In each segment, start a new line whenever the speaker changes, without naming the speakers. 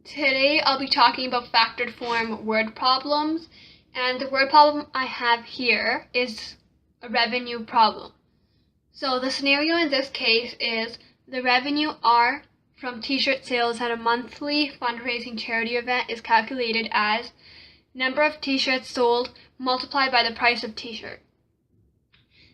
Today I'll be talking about factored form word problems, and the word problem I have here is a revenue problem. So the scenario in this case is the revenue R from t-shirt sales at a monthly fundraising charity event is calculated as number of t-shirts sold multiplied by the price of t-shirt.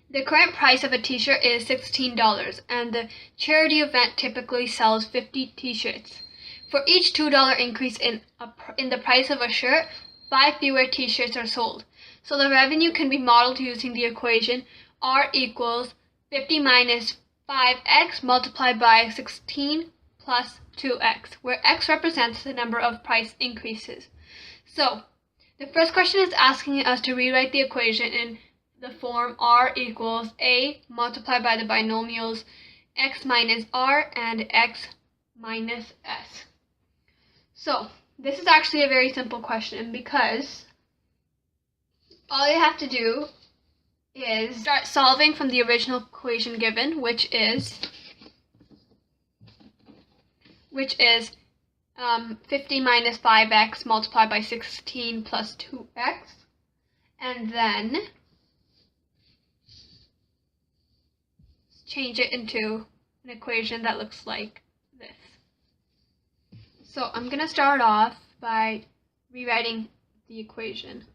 The current price of a t-shirt is $16, and the charity event typically sells 50 t-shirts. For each $2 increase in the price of a shirt, 5 fewer t-shirts are sold. So the revenue can be modeled using the equation R equals 50 minus 5x multiplied by 16 plus 2x, where x represents the number of price increases. So the first question is asking us to rewrite the equation in the form R equals A multiplied by the binomials x minus R and x minus s. So this is actually a very simple question because all you have to do is start solving from the original equation given, which is 50 minus 5x multiplied by 16 plus 2x, and then change it into an equation that looks like this. So I'm going to start off by rewriting the equation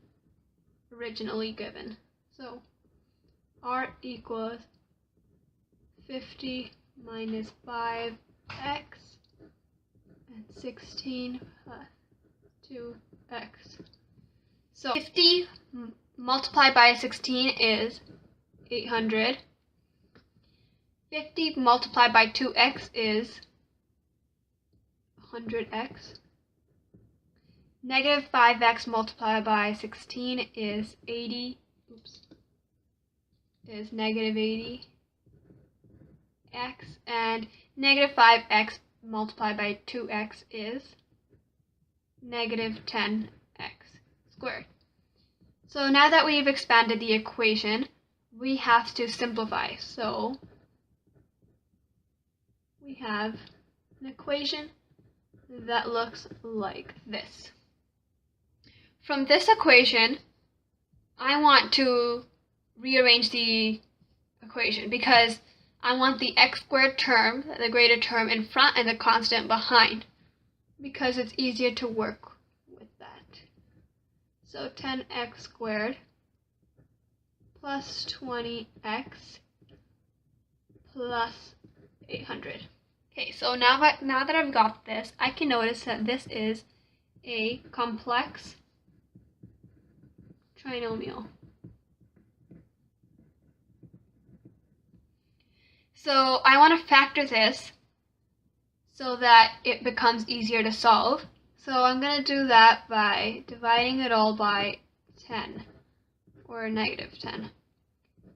originally given. So R equals 50 minus 5x and 16 plus 2x. So 50 multiplied by 16 is 800. 50 multiplied by 2x is 100x. Negative 5x multiplied by 16 is 80. Is negative 80x, and negative 5x multiplied by 2x is negative 10x squared. So now that we've expanded the equation, we have to simplify. So we have an equation that looks like this. From this equation, I want to rearrange the equation because I want the x squared term, the greater term, in front and the constant behind, because it's easier to work with that. So 10x squared plus 20x plus 800. Okay, so now that I've got this, I can notice that this is a complex trinomial. So I want to factor this so that it becomes easier to solve. So I'm going to do that by dividing it all by 10 or negative 10,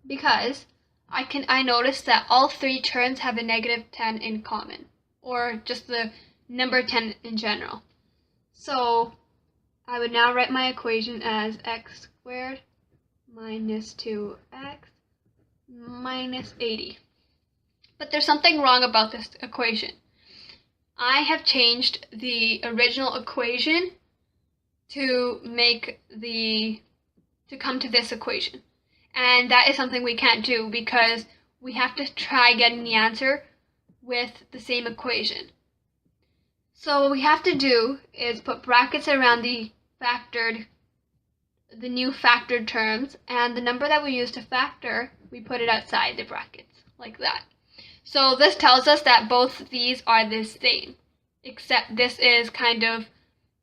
because I notice that all three terms have a negative 10 in common, or just the number 10 in general. So I would now write my equation as x squared minus 2x minus 80. But there's something wrong about this equation. I have changed the original equation to come to this equation. And that is something we can't do because we have to try getting the answer with the same equation. So what we have to do is put brackets around the new factored terms, and the number that we use to factor, we put it outside the brackets, like that. So this tells us that both these are the same, except this is kind of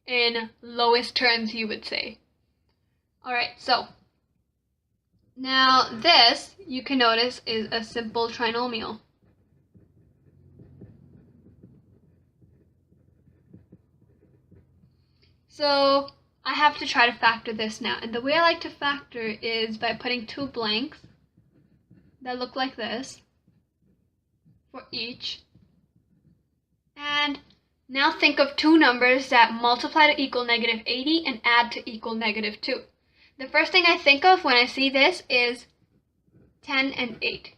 in lowest terms, you would say. Alright, so now this, you can notice, is a simple trinomial. So I have to try to factor this now, and the way I like to factor is by putting two blanks that look like this for each. And now think of two numbers that multiply to equal negative 80 and add to equal negative 2. The first thing I think of when I see this is 10 and 8,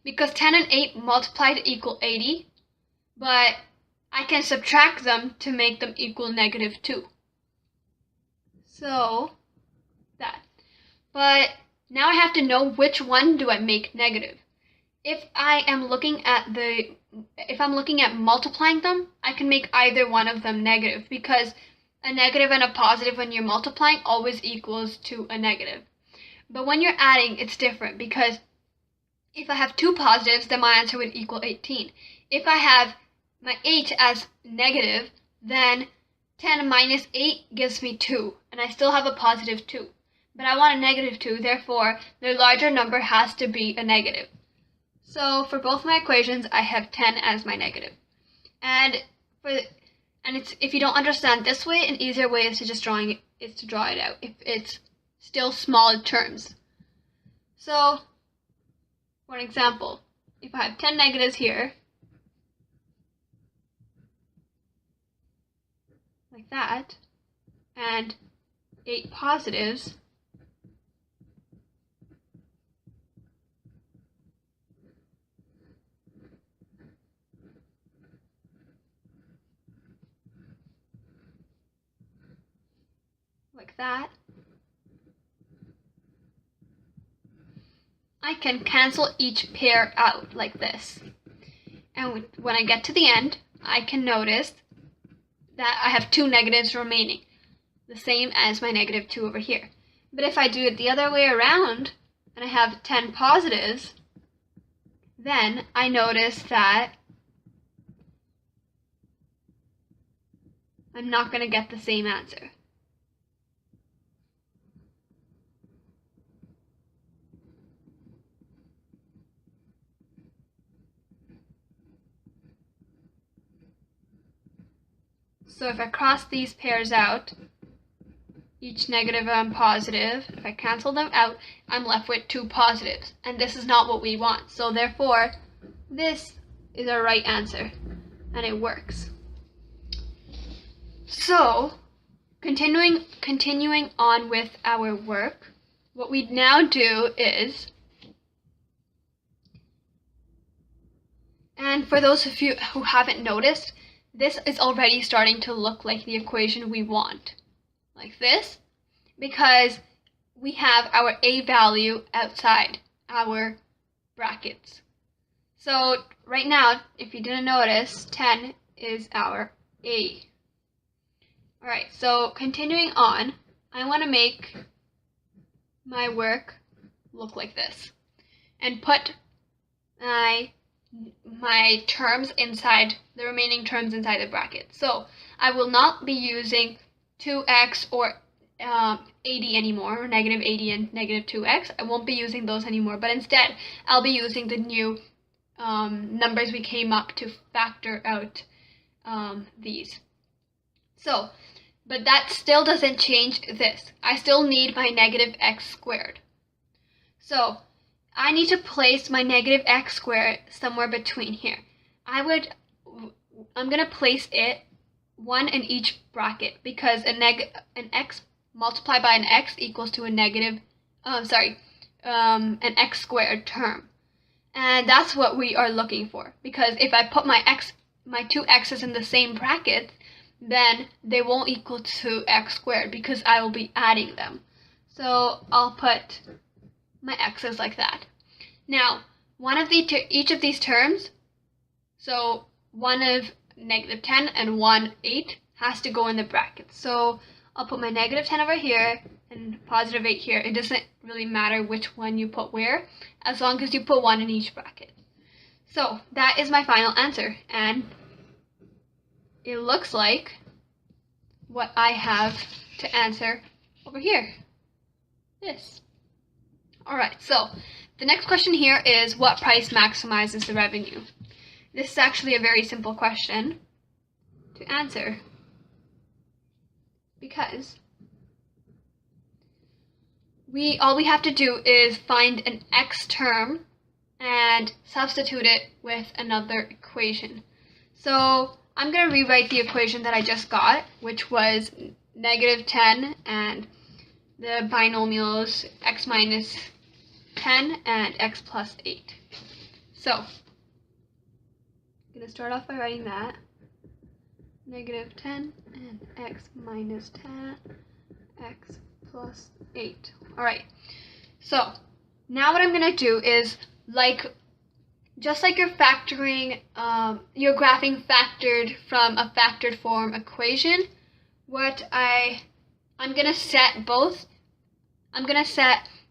because 10 and 8 multiply to equal 80, but I can subtract them to make them equal -2. So that. But now I have to know which one do I make negative. If I'm looking at multiplying them, I can make either one of them negative, because a negative and a positive when you're multiplying always equals to a negative. But when you're adding, it's different, because if I have two positives, then my answer would equal 18. If I have my 8 as negative, then 10 minus 8 gives me 2, and I still have a positive 2. But I want a -2, therefore the larger number has to be a negative. So for both my equations, I have 10 as my negative. And if you don't understand this way, an easier way is to just draw it out if it's still small terms. So for an example, if I have 10 negatives here, like that, and 8 positives, like that, I can cancel each pair out like this. And when I get to the end, I can notice that I have 2 negatives remaining, the same as my -2 over here. But if I do it the other way around, and I have 10 positives, then I notice that I'm not going to get the same answer. So if I cross these pairs out, each negative and positive, if I cancel them out, I'm left with 2 positives. And this is not what we want. So therefore, this is our right answer. And it works. So, continuing on with our work, what we now do is, and for those of you who haven't noticed, this is already starting to look like the equation we want, like this, because we have our a value outside our brackets. So right now, if you didn't notice, 10 is our a. Alright, so continuing on, I want to make my work look like this, and put my terms inside, the remaining terms inside the bracket. So I will not be using 2x or 80 anymore, or -80 and -2x. I won't be using those anymore, but instead I'll be using the new numbers we came up to factor out these. So, but that still doesn't change this. I still need my -x². So I need to place my -x² somewhere between here. I'm going to place it one in each bracket, because an x multiplied by an x equals to an x² term. And that's what we are looking for, because if I put my two x's in the same bracket, then they won't equal to x², because I will be adding them. So I'll put my x's like that. Now, each of these terms, so one of -10 and 1, 8, has to go in the bracket. So I'll put my -10 over here and +8 here. It doesn't really matter which one you put where, as long as you put one in each bracket. So that is my final answer, and it looks like what I have to answer over here. This. Alright, so the next question here is, what price maximizes the revenue? This is actually a very simple question to answer, because all we have to do is find an x term and substitute it with another equation. So I'm going to rewrite the equation that I just got, which was -10 and the binomials x minus 10 and x plus 8. So I'm going to start off by writing that. negative 10, and x minus 10, x plus 8. Alright, so now what I'm going to do is, just like you're graphing factored from a factored form equation, I'm going to set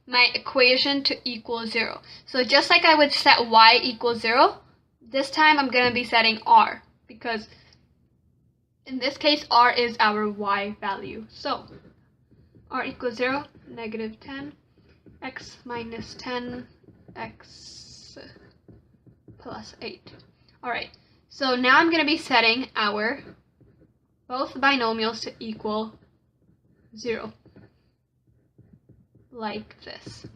my equation to equal 0. So just like I would set y equals 0, this time I'm going to be setting r, because in this case r is our y value. So r equals 0, negative 10, x minus 10, x plus 8. Alright, so now I'm going to be setting both binomials to equal 0. Like this.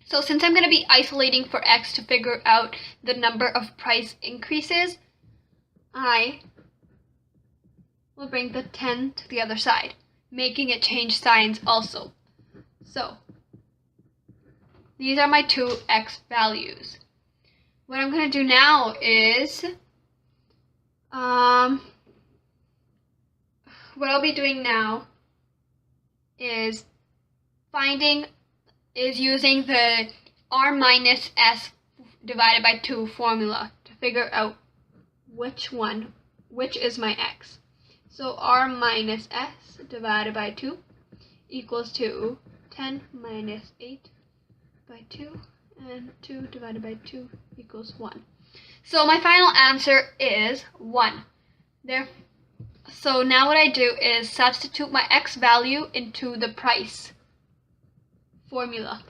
So since I'm going to be isolating for x to figure out the number of price increases, I will bring the 10 to the other side, making it change signs also. So these are my two x values. What I'm going to do now is, what I'll be doing now is using the r minus s divided by 2 formula to figure out which is my x. So r minus s divided by 2 equals to 10 minus 8 by 2, and 2 divided by 2 equals 1. So my final answer is 1. So now what I do is substitute my x value into the price formula.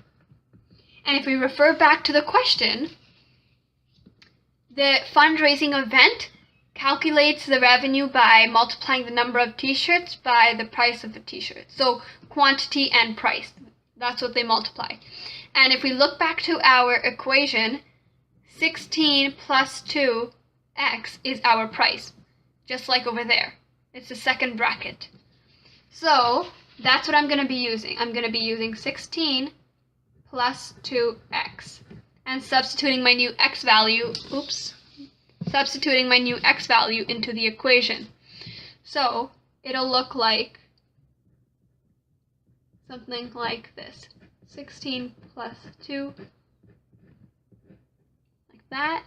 And if we refer back to the question, the fundraising event calculates the revenue by multiplying the number of t-shirts by the price of the t-shirt. So quantity and price, that's what they multiply. And if we look back to our equation, 16 plus 2x is our price, just like over there. It's the second bracket. So that's what I'm going to be using. I'm going to be using 16 plus 2x and substituting my new x value into the equation. So it'll look like something like this. 16 plus 2, like that.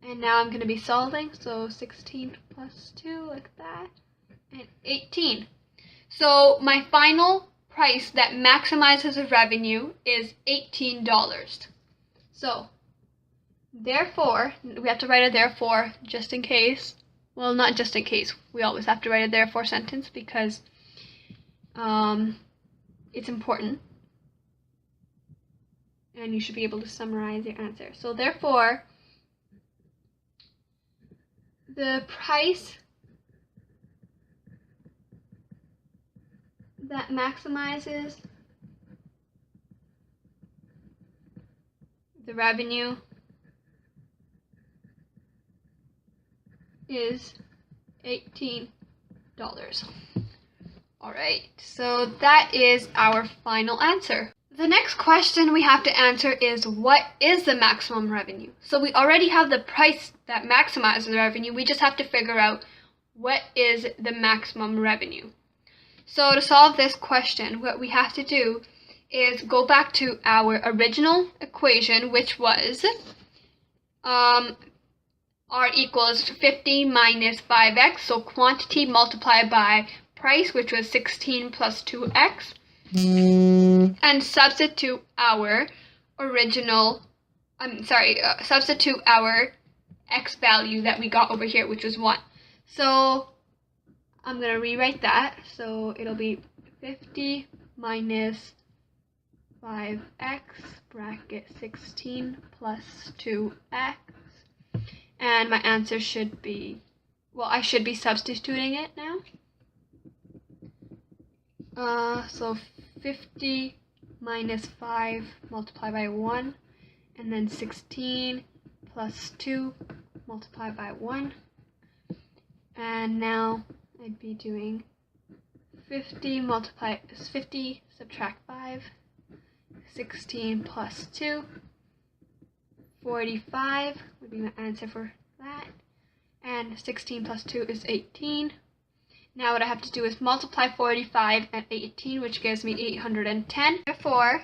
And now I'm going to be solving, so 16 plus 2, like that, and 18. So my final price that maximizes the revenue is $18. So, therefore, we have to write a therefore just in case. Well, not just in case. We always have to write a therefore sentence because it's important. And you should be able to summarize your answer. So, therefore, the price that maximizes the revenue is $18. Alright, so that is our final answer. The next question we have to answer is, what is the maximum revenue? So we already have the price that maximizes the revenue. We just have to figure out what is the maximum revenue. So to solve this question, what we have to do is go back to our original equation, which was r equals 50 minus 5x, so quantity multiplied by price, which was 16 plus 2x, and substitute our substitute our x value that we got over here, which was 1. So I'm going to rewrite that, so it'll be 50 minus 5x bracket 16 plus 2x, and my answer should be, well, I should be substituting it now. So 50 minus 5 multiplied by 1, and then 16 plus 2 multiplied by 1, and now I'd be doing 50 subtract 5, 16 plus 2, 45 would be my answer for that. and 16 plus 2 is 18. Now what I have to do is multiply 45 and 18, which gives me 810. Therefore,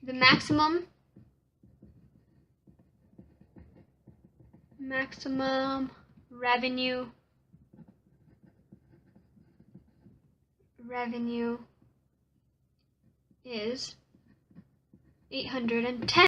the maximum revenue is 810.